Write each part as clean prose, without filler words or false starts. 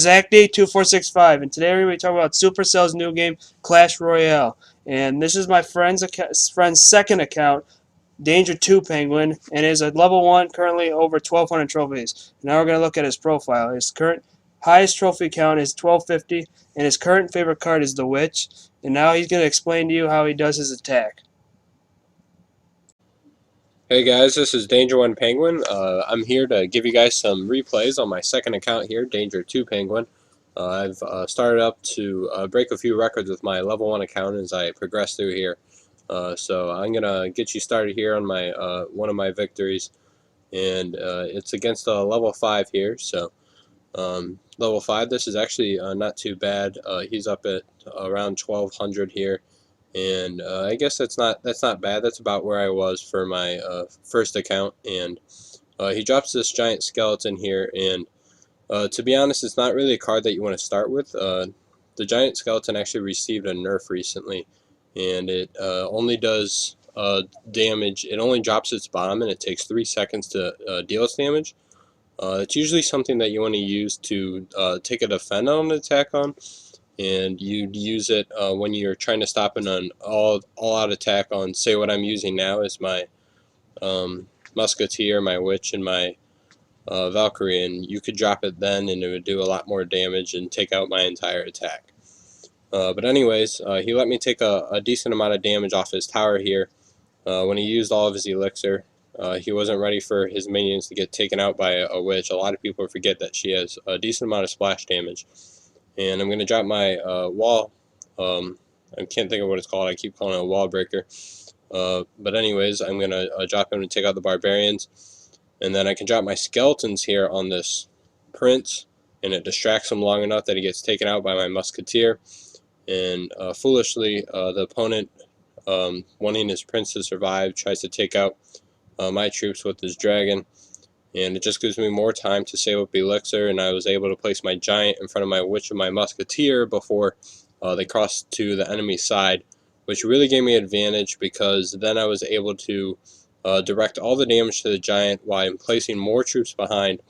ZachD2465, and today we're going to be talking about Supercell's new game, Clash Royale. And this is my friend's second account, Danger2 Penguin, and is a level 1, currently over 1,200 trophies. Now we're going to look at his profile. His current highest trophy count is 1,250, and his current favorite card is the Witch. And now he's going to explain to you how he does his attack. Hey guys, this is Danger1 Penguin. I'm here to give you guys some replays on my second account here, Danger2 Penguin. I've started up to break a few records with my level 1 account as I progress through here. So I'm going to get you started here on my one of my victories, and it's against a level 5 here. So level 5, this is actually not too bad. He's up at around 1,200 here. And I guess that's not bad. That's about where I was for my first account. And he drops this giant skeleton here, and to be honest, it's not really a card that you want to start with. The giant skeleton actually received a nerf recently, and it only does damage. It only drops its bomb, and it takes 3 seconds to deal its damage. It's usually something that you want to use to take a defend on an attack on, and you'd use it when you're trying to stop an all-out attack on, say, what I'm using now is my Musketeer, my Witch, and my Valkyrie, and you could drop it then and it would do a lot more damage and take out my entire attack. But anyways, he let me take a decent amount of damage off his tower here when he used all of his elixir. He wasn't ready for his minions to get taken out by a Witch. A lot of people forget that she has a decent amount of splash damage. And I'm going to drop my wall. I can't think of what it's called. I keep calling it a wall breaker. But anyways, I'm going to drop him to take out the barbarians. And then I can drop my skeletons here on this prince, and it distracts him long enough that he gets taken out by my musketeer. And foolishly, the opponent, wanting his prince to survive, tries to take out my troops with his dragon. And it just gives me more time to save up elixir, and I was able to place my giant in front of my witch and my musketeer before they crossed to the enemy side, which really gave me advantage because then I was able to direct all the damage to the giant while I'm placing more troops behind.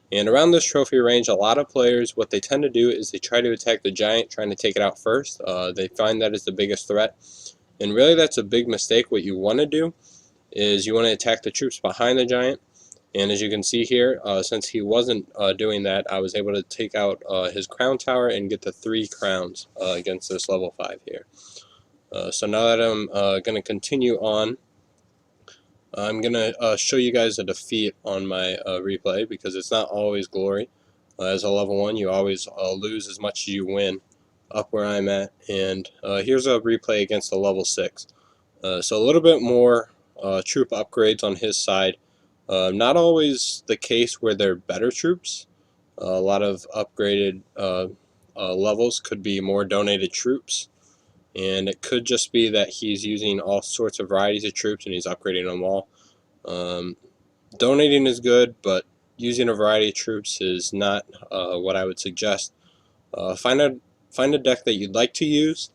And around this trophy range, a lot of players, what they tend to do is they try to attack the giant, trying to take it out first. They find that is the biggest threat, and really that's a big mistake. What you want to do is you want to attack the troops behind the giant. And as you can see here, since he wasn't doing that, I was able to take out his crown tower and get the 3 crowns against this level 5 here. So now that I'm going to continue on, I'm going to show you guys a defeat on my replay, because it's not always glory. As a level 1, you always lose as much as you win up where I'm at. And here's a replay against a level 6. So a little bit more troop upgrades on his side. Not always the case where they're better troops. A lot of upgraded levels could be more donated troops, and it could just be that he's using all sorts of varieties of troops and he's upgrading them all. Donating is good, but using a variety of troops is not what I would suggest. Find a deck that you'd like to use,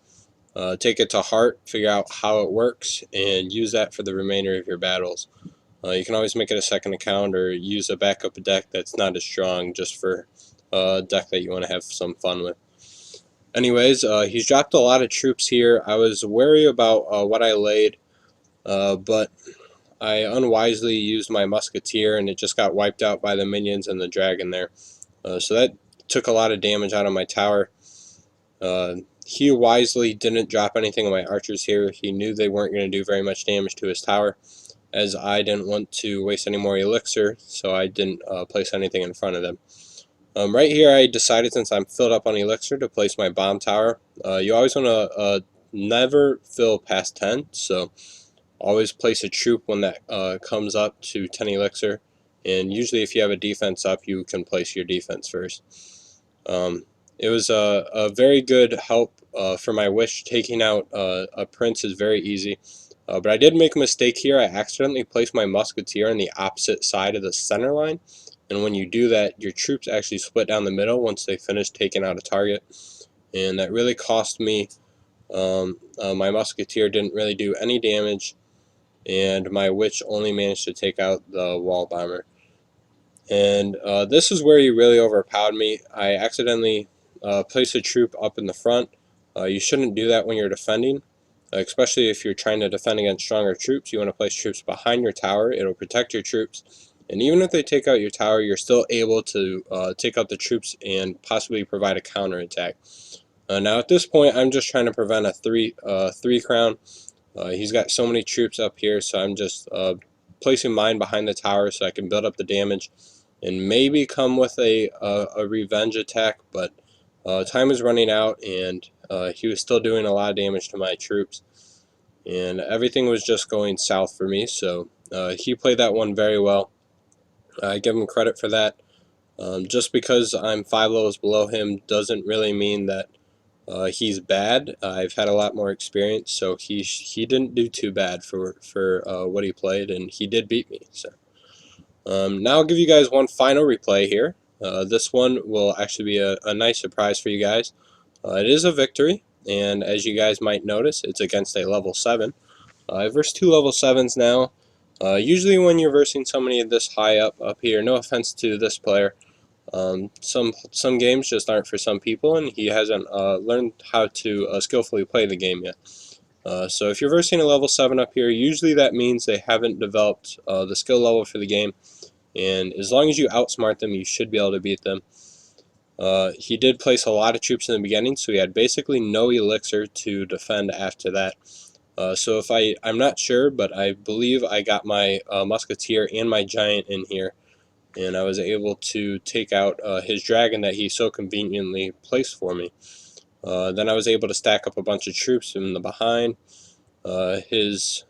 take it to heart, figure out how it works, and use that for the remainder of your battles. You can always make it a second account or use a backup deck that's not as strong, just for a deck that you want to have some fun with. Anyways, he's dropped a lot of troops here. I was wary about what I laid, but I unwisely used my musketeer and it just got wiped out by the minions and the dragon there. So that took a lot of damage out of my tower. He wisely didn't drop anything on my archers here. He knew they weren't going to do very much damage to his tower, as I didn't want to waste any more elixir, so I didn't place anything in front of them. Right here I decided, since I'm filled up on elixir, to place my bomb tower. You always want to never fill past 10, so always place a troop when that comes up to 10 elixir, and usually if you have a defense up, you can place your defense first. It was a very good help for my wish. Taking out a prince is very easy. But I did make a mistake here. I accidentally placed my musketeer on the opposite side of the center line, and when you do that, your troops actually split down the middle once they finish taking out a target, and that really cost me. My musketeer didn't really do any damage, and my witch only managed to take out the wall bomber. And this is where he really overpowered me. I accidentally placed a troop up in the front. You shouldn't do that when you're defending, especially if you're trying to defend against stronger troops. You want to place troops behind your tower. It'll protect your troops. And even if they take out your tower, you're still able to take out the troops and possibly provide a counterattack. Now at this point, I'm just trying to prevent a three crown. He's got so many troops up here, so I'm just placing mine behind the tower so I can build up the damage and maybe come with a revenge attack, but time is running out, and he was still doing a lot of damage to my troops, and everything was just going south for me, so he played that one very well. I give him credit for that. Just because I'm 5 levels below him doesn't really mean that he's bad. I've had a lot more experience, so he didn't do too bad for what he played, and he did beat me. So now I'll give you guys one final replay here. This one will actually be a nice surprise for you guys. It is a victory, and as you guys might notice, it's against a level 7. I've versed 2 level 7s now. Usually when you're versing somebody this high up here, no offense to this player, some games just aren't for some people, and he hasn't learned how to skillfully play the game yet. So if you're versing a level 7 up here, usually that means they haven't developed the skill level for the game, and as long as you outsmart them, you should be able to beat them. He did place a lot of troops in the beginning, so he had basically no elixir to defend after that. So I'm not sure, but I believe I got my musketeer and my giant in here, and I was able to take out his dragon that he so conveniently placed for me. Then I was able to stack up a bunch of troops in the behind. His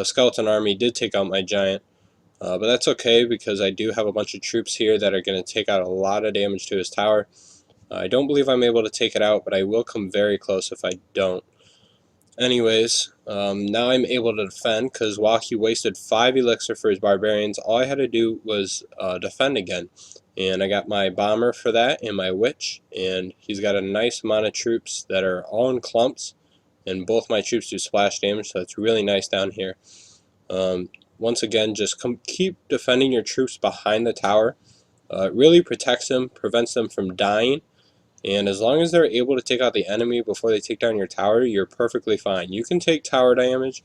skeleton army did take out my giant, but that's okay because I do have a bunch of troops here that are going to take out a lot of damage to his tower. I don't believe I'm able to take it out, but I will come very close if I don't. Anyways, now I'm able to defend because while he wasted 5 elixir for his barbarians, all I had to do was defend again. And I got my bomber for that and my witch, and he's got a nice amount of troops that are all in clumps, and both my troops do splash damage, so it's really nice down here. Once again, just keep defending your troops behind the tower. It really protects them, prevents them from dying, and as long as they're able to take out the enemy before they take down your tower, you're perfectly fine. You can take tower damage,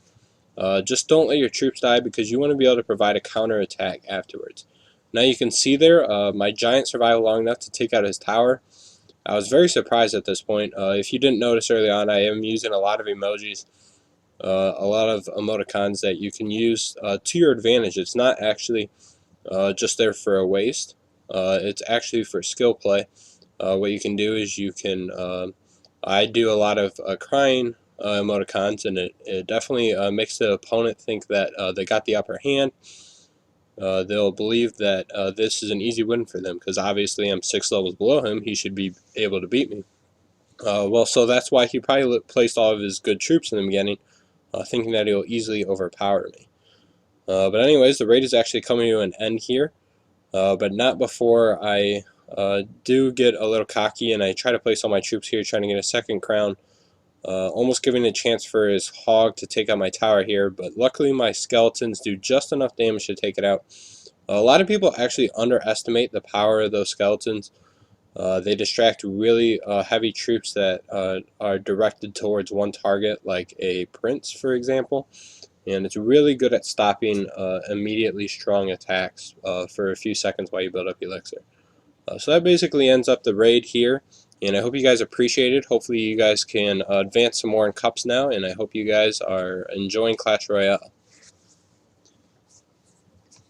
just don't let your troops die because you want to be able to provide a counter attack afterwards. Now you can see there, my giant survived long enough to take out his tower. I was very surprised at this point. If you didn't notice early on, I am using a lot of emojis, a lot of emoticons that you can use to your advantage. It's not actually just there for a waste. It's actually for skill play. What you can do is you can, I do a lot of crying emoticons, and it definitely makes the opponent think that they got the upper hand. They'll believe that this is an easy win for them because obviously I'm 6 levels below him. He should be able to beat me. Well, so that's why he probably placed all of his good troops in the beginning, thinking that he'll easily overpower me. But anyways, the raid is actually coming to an end here, but not before I do get a little cocky and I try to place all my troops here, trying to get a second crown, almost giving a chance for his hog to take out my tower here, but luckily my skeletons do just enough damage to take it out. A lot of people actually underestimate the power of those skeletons. They distract really heavy troops that are directed towards one target, like a prince, for example, and it's really good at stopping immediately strong attacks for a few seconds while you build up elixir. So that basically ends up the raid here, and I hope you guys appreciate it. Hopefully you guys can advance some more in cups now, and I hope you guys are enjoying Clash Royale.